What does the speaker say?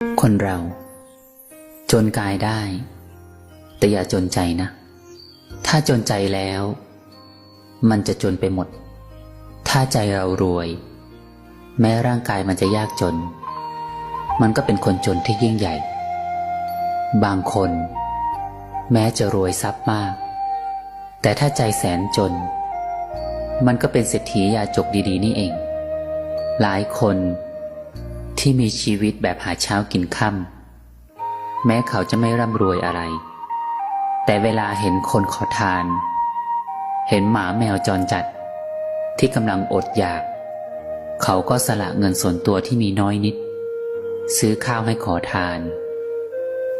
คนเราจนกายได้แต่อย่าจนใจนะถ้าจนใจแล้วมันจะจนไปหมดถ้าใจเรารวยแม้ร่างกายมันจะยากจนมันก็เป็นคนจนที่ยิ่งใหญ่บางคนแม้จะรวยทรัพย์มากแต่ถ้าใจแสนจนมันก็เป็นเศรษฐียาจกดีๆนี่เองหลายคนที่มีชีวิตแบบหาเช้ากินค่ำแม้เขาจะไม่ร่ำรวยอะไรแต่เวลาเห็นคนขอทานเห็นหมาแมวจรจัดที่กำลังอดอยากเขาก็สละเงินส่วนตัวที่มีน้อยนิดซื้อข้าวให้ขอทาน